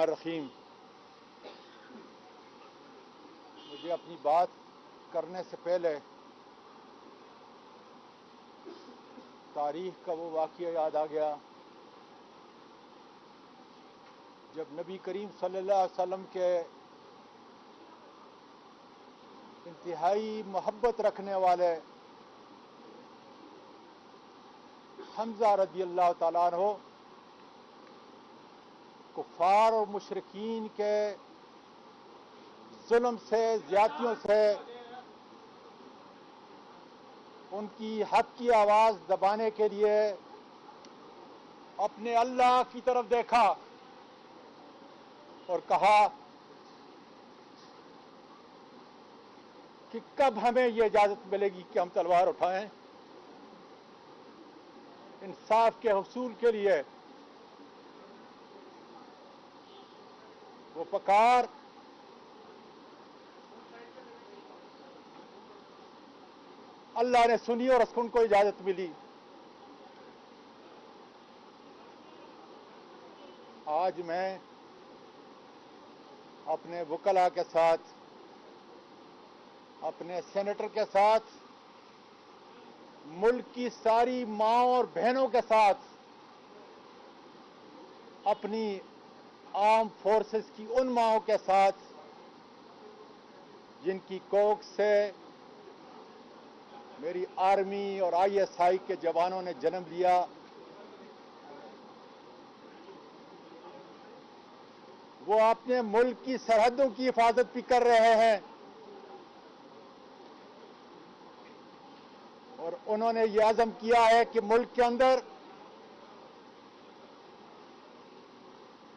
الرحیم. مجھے اپنی بات کرنے سے پہلے تاریخ کا وہ واقعہ یاد آ گیا جب نبی کریم صلی اللہ علیہ وسلم کے انتہائی محبت رکھنے والے حمزہ رضی اللہ تعالیٰ عنہ کفار اور مشرکین کے ظلم سے، زیادتیوں سے ان کی حق کی آواز دبانے کے لیے اپنے اللہ کی طرف دیکھا اور کہا کہ کب ہمیں یہ اجازت ملے گی کہ ہم تلوار اٹھائیں. انصاف کے حصول کے لیے وہ پکار اللہ نے سنی اور ان کو اجازت ملی. آج میں اپنے وکلاء کے ساتھ، اپنے سینیٹر کے ساتھ، ملک کی ساری ماؤں اور بہنوں کے ساتھ، اپنی آرم فورسز کی ان ماؤں کے ساتھ جن کی کوکھ سے میری آرمی اور آئی ایس آئی کے جوانوں نے جنم لیا، وہ اپنے ملک کی سرحدوں کی حفاظت بھی کر رہے ہیں اور انہوں نے یہ عزم کیا ہے کہ ملک کے اندر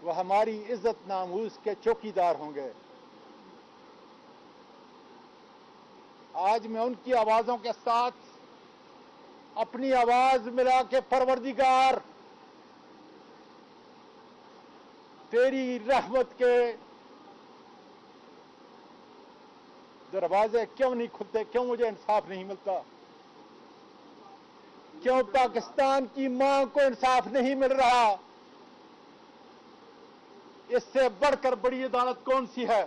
وہ ہماری عزت ناموس کے چوکیدار ہوں گے. آج میں ان کی آوازوں کے ساتھ اپنی آواز ملا کے پروردگار تیری رحمت کے دروازے کیوں نہیں کھلتے؟ کیوں مجھے انصاف نہیں ملتا؟ کیوں پاکستان کی ماں کو انصاف نہیں مل رہا؟ اس سے بڑھ کر بڑی عدالت کون سی ہے؟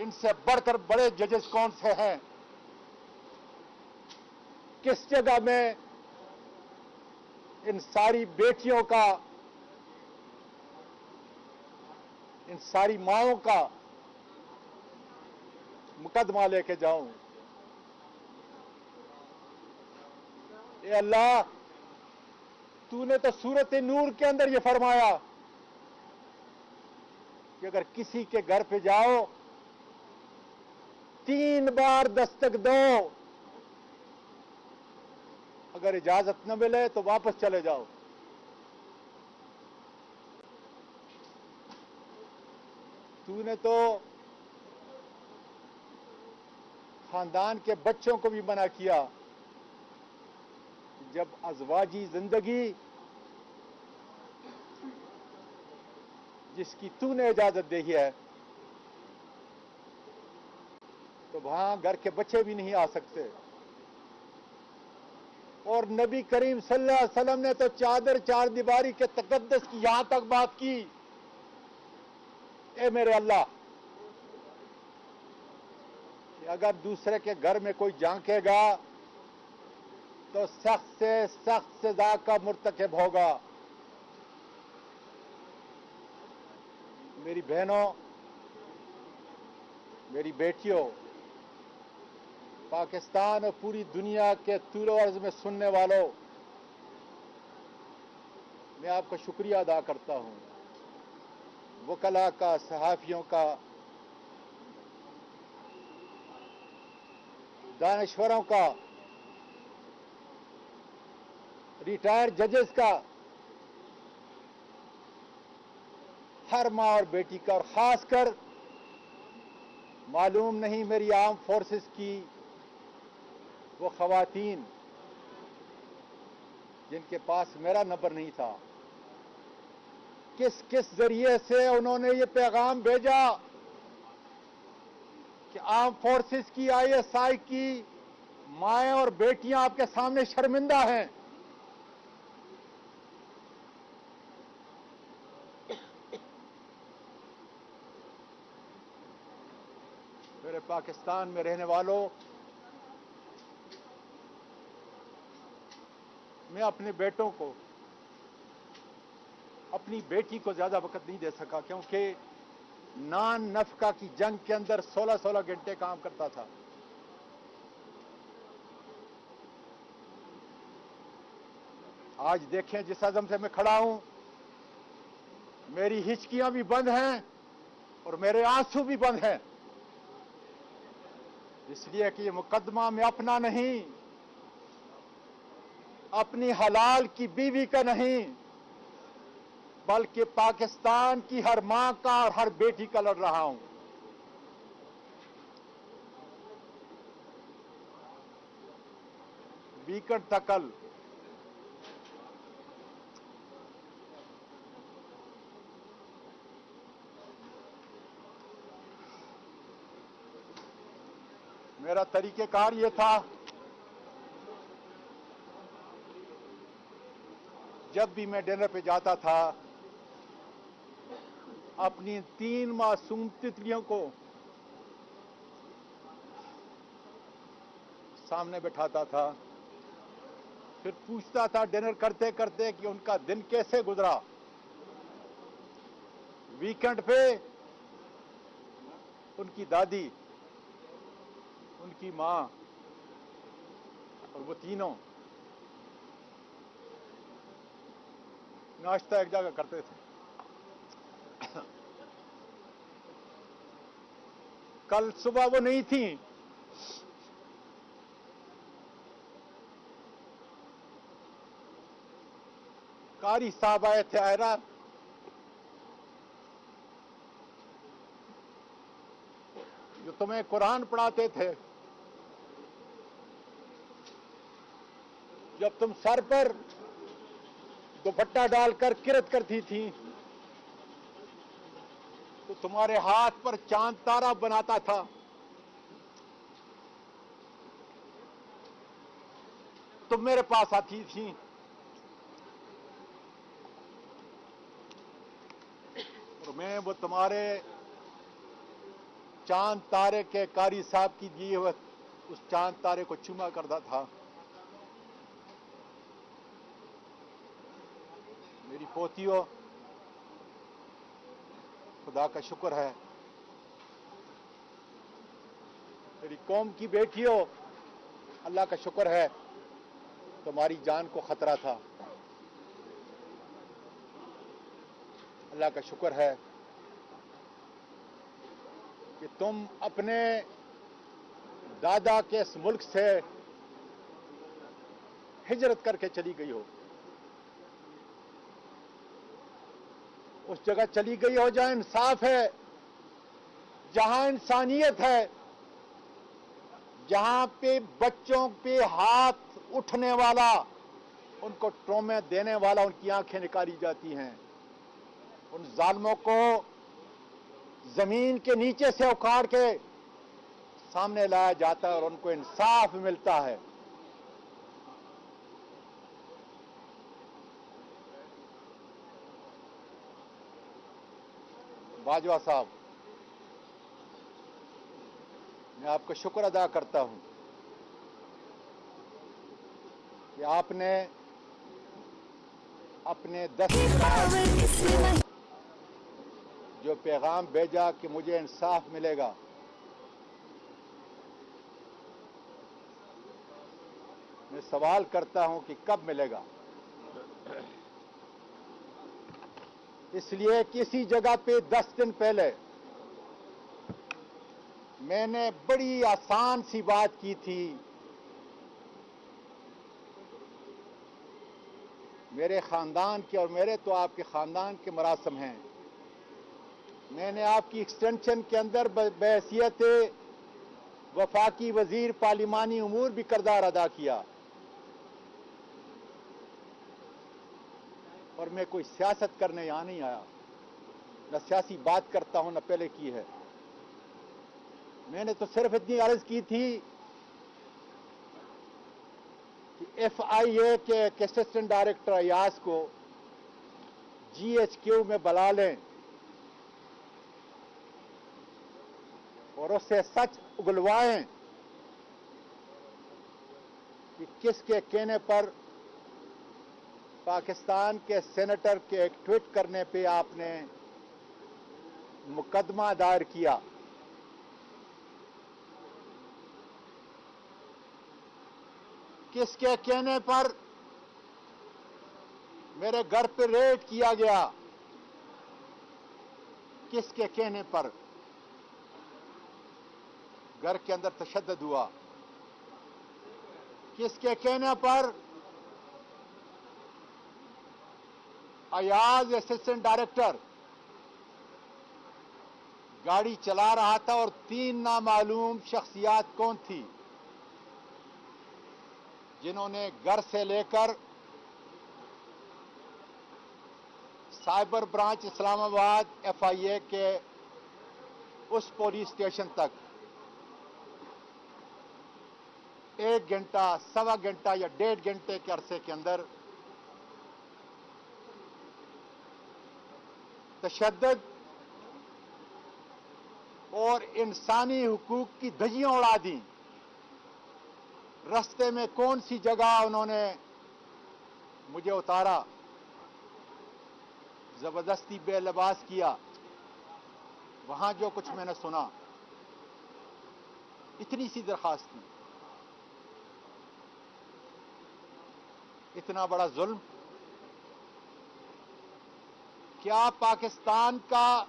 ان سے بڑھ کر بڑے ججز کون سے ہیں؟ کس جگہ میں ان ساری بیٹیوں کا، ان ساری ماؤں کا مقدمہ لے کے جاؤں؟ اے اللہ، تو نے تو سورۃ نور کے اندر یہ فرمایا کہ اگر کسی کے گھر پہ جاؤ 3 بار دستک دو، اگر اجازت نہ ملے تو واپس چلے جاؤ. تو نے تو خاندان کے بچوں کو بھی منع کیا. جب ازواجی زندگی جس کی تو نے اجازت دی ہے تو وہاں گھر کے بچے بھی نہیں آ سکتے. اور نبی کریم صلی اللہ علیہ وسلم نے تو چار دیواری کے تقدس کی یہاں تک بات کی، اے میرے اللہ، کہ اگر دوسرے کے گھر میں کوئی جھانکے گا تو سخت سے سخت سزا کا مرتکب ہوگا. میری بہنوں، میری بیٹیوں، پاکستان اور پوری دنیا کے طول و عرض میں سننے والوں، میں آپ کا شکریہ ادا کرتا ہوں، وکلاء کا، صحافیوں کا، دانشوروں کا، ریٹائرڈ ججز کا، ہر ماں اور بیٹی کا، اور خاص کر معلوم نہیں میری آرم فورسز کی وہ خواتین جن کے پاس میرا نمبر نہیں تھا، کس کس ذریعے سے انہوں نے یہ پیغام بھیجا کہ آرم فورسز کی، آئی ایس آئی کی مائیں اور بیٹیاں آپ کے سامنے شرمندہ ہیں. میرے پاکستان میں رہنے والوں، میں اپنے بیٹوں کو، اپنی بیٹی کو زیادہ وقت نہیں دے سکا، کیونکہ نان نفقہ کی جنگ کے اندر 16 گھنٹے کام کرتا تھا۔ آج دیکھیں جس عزم سے میں کھڑا ہوں، میری ہچکیاں بھی بند ہیں اور میرے آنسو بھی بند ہیں، اس لیے کہ یہ مقدمہ میں اپنا نہیں، اپنی حلال کی بیوی کا نہیں، بلکہ پاکستان کی ہر ماں کا اور ہر بیٹی کا لڑ رہا ہوں۔ ویکنڈ تھا کل، میرا طریقہ کار یہ تھا، جب بھی میں ڈنر پہ جاتا تھا اپنی 3 معصوم تتلیوں کو سامنے بٹھاتا تھا، پھر پوچھتا تھا ڈنر کرتے کرتے کہ ان کا دن کیسے گزرا۔ ویکنڈ پہ ان کی دادی، ان کی ماں اور وہ تینوں ناشتہ ایک جگہ کرتے تھے۔ کل صبح وہ نہیں تھیں، قاری صاحب آئے تھے آئرہ، جو تمہیں قرآن پڑھاتے تھے، جب تم سر پر دوپٹہ ڈال کر کرت کرتی تھی تو تمہارے ہاتھ پر چاند تارا بناتا تھا۔ تم میرے پاس آتی تھی اور میں وہ تمہارے چاند تارے کے قاری صاحب کی دیے ہوئے اس چاند تارے کو چوما کرتا تھا۔ میری پوتیوں، خدا کا شکر ہے، میری قوم کی بیٹیوں، اللہ کا شکر ہے، تمہاری جان کو خطرہ تھا، اللہ کا شکر ہے کہ تم اپنے دادا کے اس ملک سے ہجرت کر کے چلی گئی ہو، اس جگہ چلی گئی ہو جہاں انصاف ہے، جہاں انسانیت ہے، جہاں پہ بچوں پہ ہاتھ اٹھنے والا، ان کو ٹرومے دینے والا، ان کی آنکھیں نکالی جاتی ہیں، ان ظالموں کو زمین کے نیچے سے اکھاڑ کے سامنے لایا جاتا ہے اور ان کو انصاف ملتا ہے۔ باجوہ صاحب، میں آپ کا شکر ادا کرتا ہوں کہ آپ نے اپنے 10 جو پیغام بھیجا کہ مجھے انصاف ملے گا، میں سوال کرتا ہوں کہ کب ملے گا؟ اس لیے کسی جگہ پہ 10 دن پہلے میں نے بڑی آسان سی بات کی تھی، میرے خاندان کے اور میرے تو آپ کے خاندان کے مراسم ہیں، میں نے آپ کی ایکسٹینشن کے اندر بحیثیت وفاقی وزیر پارلیمانی امور بھی کردار ادا کیا، اور میں کوئی سیاست کرنے یہاں نہیں آیا، نہ سیاسی بات کرتا ہوں نہ پہلے کی ہے، میں نے تو صرف اتنی عرض کی تھی کہ ایف آئی اے کے ایک اسسٹنٹ ڈائریکٹر ایاز کو جی ایچ کیو میں بلا لیں، اور اس سے سچ اگلوائیں کہ کس کے کہنے پر پاکستان کے سینیٹر کے ایک ٹویٹ کرنے پہ آپ نے مقدمہ دائر کیا. کس کے کہنے پر میرے گھر پہ ریڈ کیا گیا؟ کس کے کہنے پر گھر کے اندر تشدد ہوا؟ کس کے کہنے پر ایاز اسسٹنٹ ڈائریکٹر گاڑی چلا رہا تھا اور 3 نامعلوم شخصیات کون تھی جنہوں نے گھر سے لے کر سائبر برانچ اسلام آباد FIA کے اس پولیس اسٹیشن تک 1 گھنٹہ، 1.25 گھنٹہ یا 1.5 گھنٹے کے عرصے کے اندر تشدد اور انسانی حقوق کی دھجیاں اڑا دیں. رستے میں کون سی جگہ انہوں نے مجھے اتارا، زبردستی بے لباس کیا، وہاں جو کچھ میں نے سنا، اتنی سی درخواست کی. اتنا بڑا ظلم کیا پاکستان کا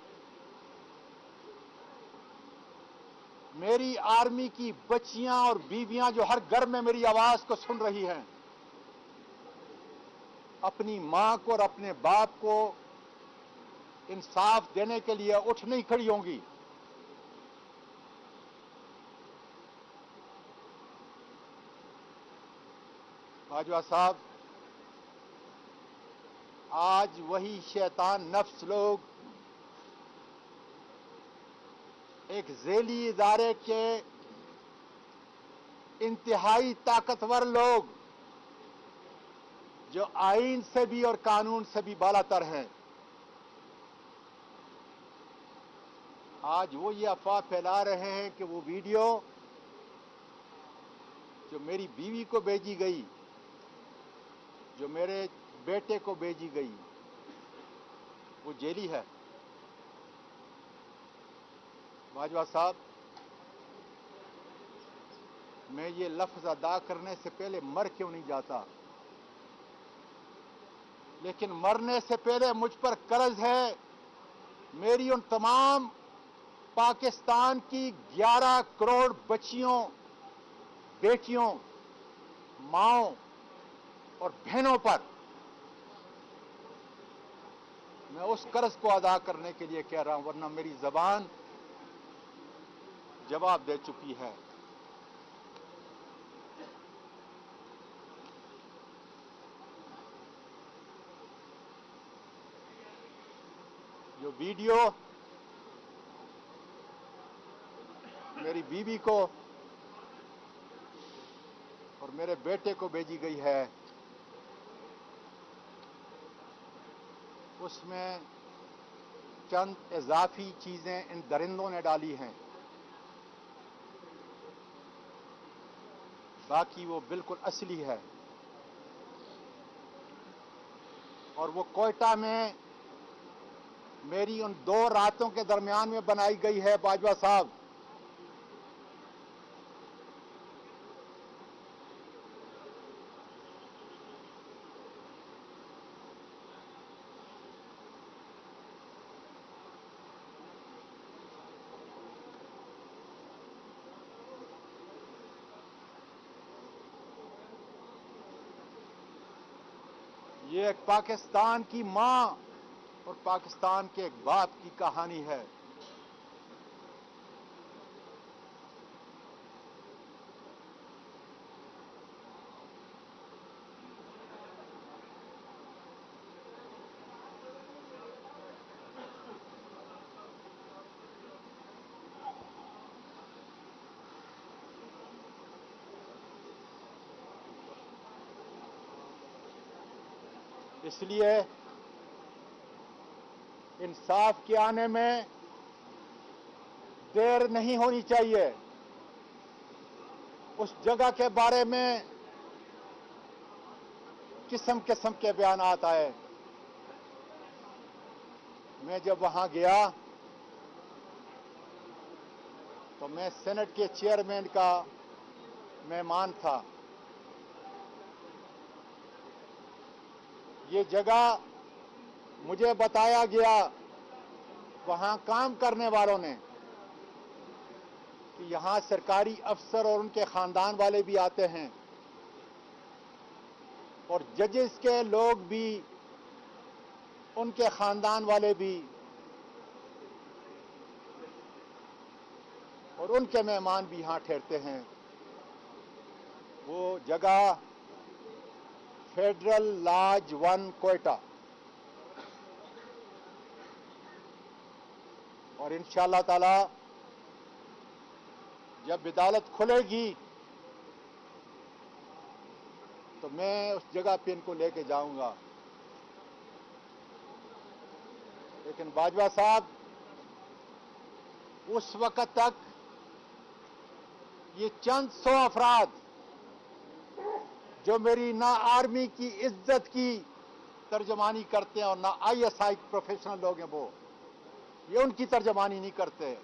میری آرمی کی بچیاں اور بیویاں جو ہر گھر میں میری آواز کو سن رہی ہیں اپنی ماں کو اور اپنے باپ کو انصاف دینے کے لیے اٹھ نہیں کھڑی ہوں گی؟ باجوہ صاحب، آج وہی شیطان نفس لوگ ایک ذیلی ادارے کے انتہائی طاقتور لوگ جو آئین سے بھی اور قانون سے بھی بالاتر ہیں، آج وہ یہ افواہ پھیلا رہے ہیں کہ وہ ویڈیو جو میری بیوی کو بھیجی گئی، جو میرے بیٹے کو بھیجی گئی، وہ جیلی ہے. باجوہ صاحب، میں یہ لفظ ادا کرنے سے پہلے مر کیوں نہیں جاتا، لیکن مرنے سے پہلے مجھ پر قرض ہے میری ان تمام پاکستان کی 11 کروڑ بچیوں، بیٹیوں، ماؤں اور بہنوں پر. میں اس قرض کو ادا کرنے کے لیے کہہ رہا ہوں، ورنہ میری زبان جواب دے چکی ہے. جو ویڈیو میری بیوی کو اور میرے بیٹے کو بھیجی گئی ہے، اس میں چند اضافی چیزیں ان درندوں نے ڈالی ہیں، باقی وہ بالکل اصلی ہے. اور وہ کوئٹہ میں میری ان 2 راتوں کے درمیان میں بنائی گئی ہے. باجوہ صاحب، یہ ایک پاکستان کی ماں اور پاکستان کے ایک باپ کی کہانی ہے. اس لیے انصاف کے آنے میں دیر نہیں ہونی چاہیے. اس جگہ کے بارے میں قسم قسم کے بیانات آئے. میں جب وہاں گیا تو میں سینٹ کے چیئرمین کا مہمان تھا. یہ جگہ مجھے بتایا گیا وہاں کام کرنے والوں نے کہ یہاں سرکاری افسر اور ان کے خاندان والے بھی آتے ہیں اور ججز کے لوگ بھی، ان کے خاندان والے بھی، اور ان کے مہمان بھی یہاں ٹھہرتے ہیں. وہ جگہ فیڈرل لاج 1 کوئٹہ. اور انشاءاللہ تعالی جب عدالت کھلے گی تو میں اس جگہ پہ ان کو لے کے جاؤں گا. لیکن باجوہ صاحب اس وقت تک یہ چند 100 افراد جو میری نہ آرمی کی عزت کی ترجمانی کرتے ہیں اور نہ ISI پروفیشنل لوگ ہیں، وہ یہ ان کی ترجمانی نہیں کرتے.